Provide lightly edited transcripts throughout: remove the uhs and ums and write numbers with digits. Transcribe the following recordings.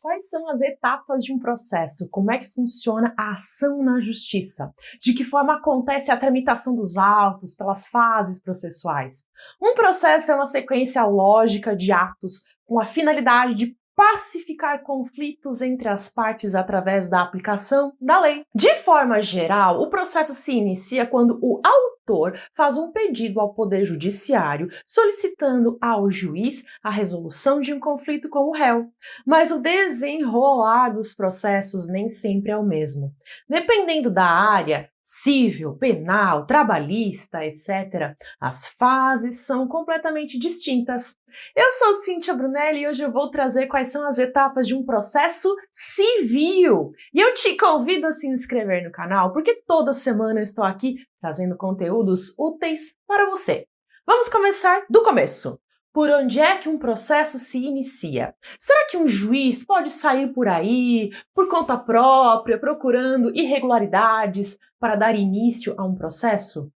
Quais são as etapas de um processo? Como é que funciona a ação na justiça? De que forma acontece a tramitação dos autos pelas fases processuais? Um processo é uma sequência lógica de atos com a finalidade de pacificar conflitos entre as partes através da aplicação da lei. De forma geral, o processo se inicia quando o autor faz um pedido ao Poder Judiciário solicitando ao juiz a resolução de um conflito com o réu. Mas o desenrolar dos processos nem sempre é o mesmo. Dependendo da área, civil, penal, trabalhista, etc., as fases são completamente distintas. Eu sou Cíntia Brunelli e hoje eu vou trazer quais são as etapas de um processo civil. E eu te convido a se inscrever no canal, porque toda semana eu estou aqui trazendo conteúdos úteis para você. Vamos começar do começo. Por onde é que um processo se inicia? Será que um juiz pode sair por aí, por conta própria, procurando irregularidades para dar início a um processo?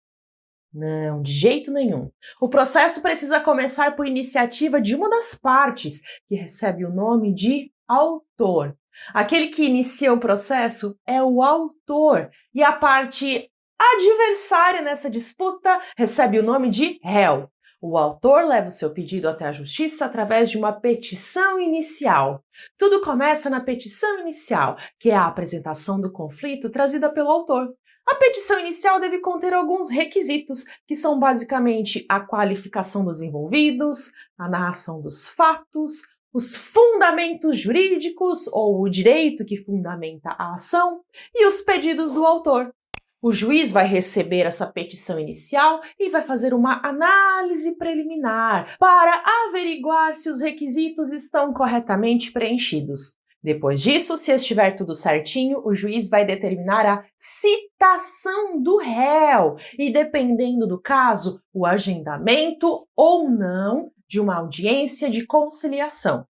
Não, de jeito nenhum. O processo precisa começar por iniciativa de uma das partes, que recebe o nome de autor. Aquele que inicia o processo é o autor, e a parte adversária nessa disputa recebe o nome de réu. O autor leva o seu pedido até a justiça através de uma petição inicial. Tudo começa na petição inicial, que é a apresentação do conflito trazida pelo autor. A petição inicial deve conter alguns requisitos, que são basicamente a qualificação dos envolvidos, a narração dos fatos, os fundamentos jurídicos ou o direito que fundamenta a ação e os pedidos do autor. O juiz vai receber essa petição inicial e vai fazer uma análise preliminar para averiguar se os requisitos estão corretamente preenchidos. Depois disso, se estiver tudo certinho, o juiz vai determinar a citação do réu e, dependendo do caso, o agendamento ou não de uma audiência de conciliação.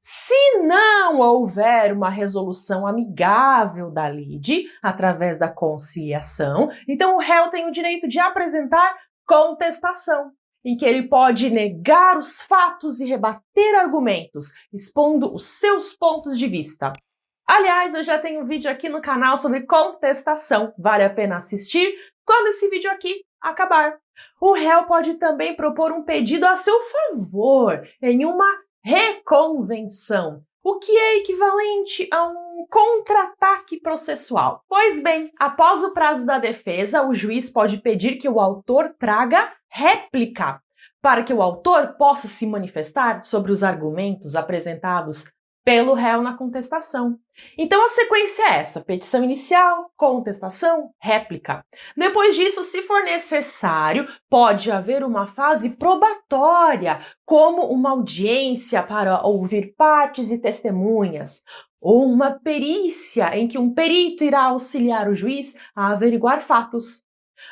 Se não houver uma resolução amigável da lide, através da conciliação, então o réu tem o direito de apresentar contestação, em que ele pode negar os fatos e rebater argumentos, expondo os seus pontos de vista. Aliás, eu já tenho um vídeo aqui no canal sobre contestação, vale a pena assistir quando esse vídeo aqui acabar. O réu pode também propor um pedido a seu favor em uma reconvenção, o que é equivalente a um contra-ataque processual. Pois bem, após o prazo da defesa, o juiz pode pedir que o autor traga réplica, para que o autor possa se manifestar sobre os argumentos apresentados pelo réu na contestação. Então a sequência é essa: petição inicial, contestação, réplica. Depois disso, se for necessário, pode haver uma fase probatória, como uma audiência para ouvir partes e testemunhas, ou uma perícia em que um perito irá auxiliar o juiz a averiguar fatos.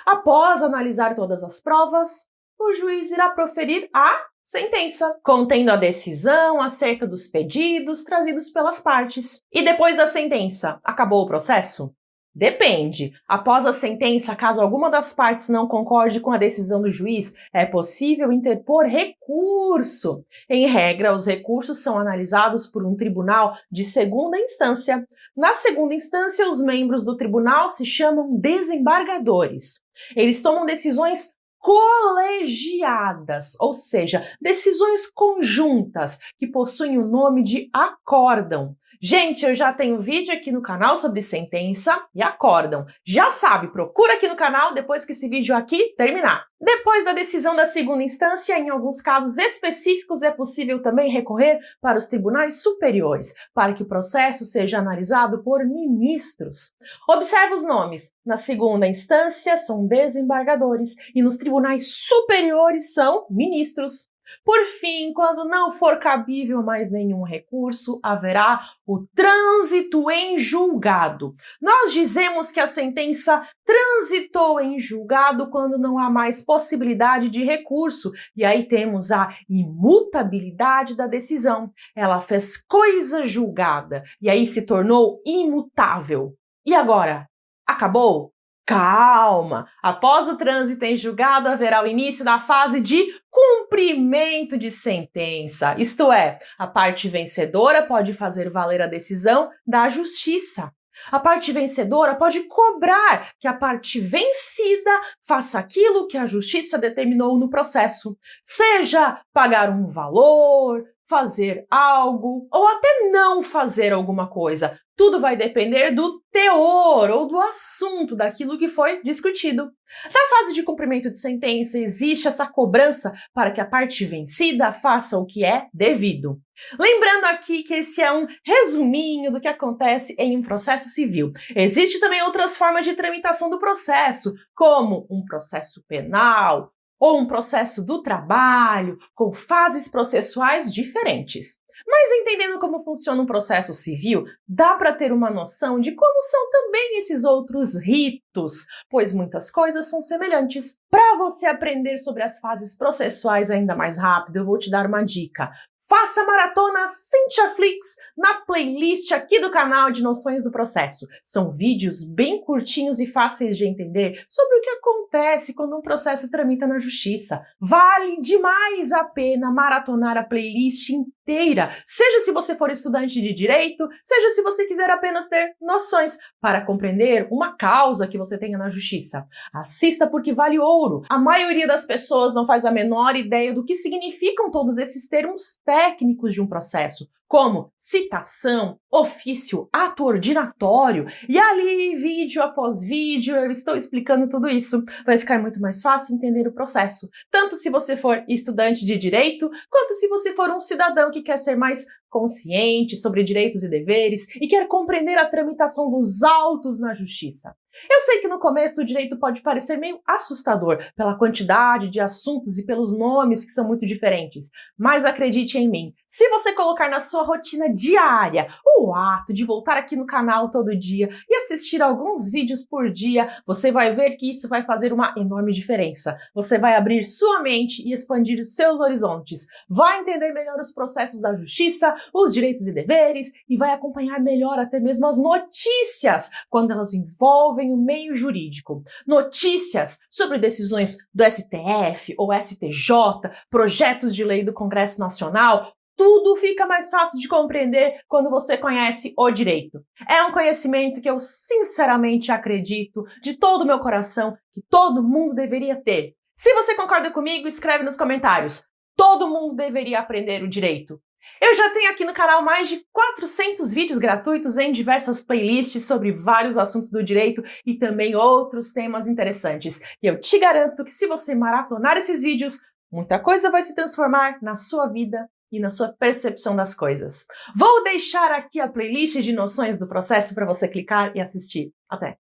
Após analisar todas as provas, o juiz irá proferir a sentença, contendo a decisão acerca dos pedidos trazidos pelas partes. E depois da sentença, acabou o processo? Depende. Após a sentença, caso alguma das partes não concorde com a decisão do juiz, é possível interpor recurso. Em regra, os recursos são analisados por um tribunal de segunda instância. Na segunda instância, os membros do tribunal se chamam desembargadores. Eles tomam decisões colegiadas, ou seja, decisões conjuntas que possuem o nome de acórdão. Gente, eu já tenho vídeo aqui no canal sobre sentença e acórdão. Já sabe, procura aqui no canal depois que esse vídeo aqui terminar. Depois da decisão da segunda instância, em alguns casos específicos, é possível também recorrer para os tribunais superiores, para que o processo seja analisado por ministros. Observe os nomes. Na segunda instância são desembargadores e nos tribunais superiores são ministros. Por fim, quando não for cabível mais nenhum recurso, haverá o trânsito em julgado. Nós dizemos que a sentença transitou em julgado quando não há mais possibilidade de recurso, e aí temos a imutabilidade da decisão. Ela fez coisa julgada, e aí se tornou imutável. E agora? Acabou? Calma! Após o trânsito em julgado, haverá o início da fase de cumprimento de sentença. Isto é, a parte vencedora pode fazer valer a decisão da justiça. A parte vencedora pode cobrar que a parte vencida faça aquilo que a justiça determinou no processo, seja pagar um valor, fazer algo ou até não fazer alguma coisa. Tudo vai depender do teor ou do assunto daquilo que foi discutido. Na fase de cumprimento de sentença, existe essa cobrança para que a parte vencida faça o que é devido. Lembrando aqui que esse é um resuminho do que acontece em um processo civil. Existem também outras formas de tramitação do processo, como um processo penal ou um processo do trabalho, com fases processuais diferentes. Mas entendendo como funciona um processo civil, dá para ter uma noção de como são também esses outros ritos, pois muitas coisas são semelhantes. Para você aprender sobre as fases processuais ainda mais rápido, eu vou te dar uma dica. Faça a maratona CynthiaFlix na playlist aqui do canal de Noções do Processo. São vídeos bem curtinhos e fáceis de entender sobre o que acontece quando um processo tramita na justiça. Vale demais a pena maratonar a playlist inteira, seja se você for estudante de direito, seja se você quiser apenas ter noções para compreender uma causa que você tenha na justiça. Assista porque vale ouro. A maioria das pessoas não faz a menor ideia do que significam todos esses termos técnicos de um processo, como citação, ofício, ato ordinatório, e ali, vídeo após vídeo, eu estou explicando tudo isso. Vai ficar muito mais fácil entender o processo, tanto se você for estudante de direito, quanto se você for um cidadão que quer ser mais consciente sobre direitos e deveres e quer compreender a tramitação dos autos na justiça. Eu sei que no começo o direito pode parecer meio assustador pela quantidade de assuntos e pelos nomes que são muito diferentes, mas acredite em mim, se você colocar na sua rotina diária o ato de voltar aqui no canal todo dia e assistir alguns vídeos por dia, você vai ver que isso vai fazer uma enorme diferença. Você vai abrir sua mente e expandir seus horizontes, vai entender melhor os processos da justiça, os direitos e deveres e vai acompanhar melhor até mesmo as notícias quando elas envolvem o meio jurídico. Notícias sobre decisões do STF ou STJ, projetos de lei do Congresso Nacional, tudo fica mais fácil de compreender quando você conhece o direito. É um conhecimento que eu sinceramente acredito, de todo o meu coração, que todo mundo deveria ter. Se você concorda comigo, escreve nos comentários. Todo mundo deveria aprender o direito. Eu já tenho aqui no canal mais de 400 vídeos gratuitos em diversas playlists sobre vários assuntos do direito e também outros temas interessantes. E eu te garanto que se você maratonar esses vídeos, muita coisa vai se transformar na sua vida e na sua percepção das coisas. Vou deixar aqui a playlist de Noções do Processo para você clicar e assistir. Até!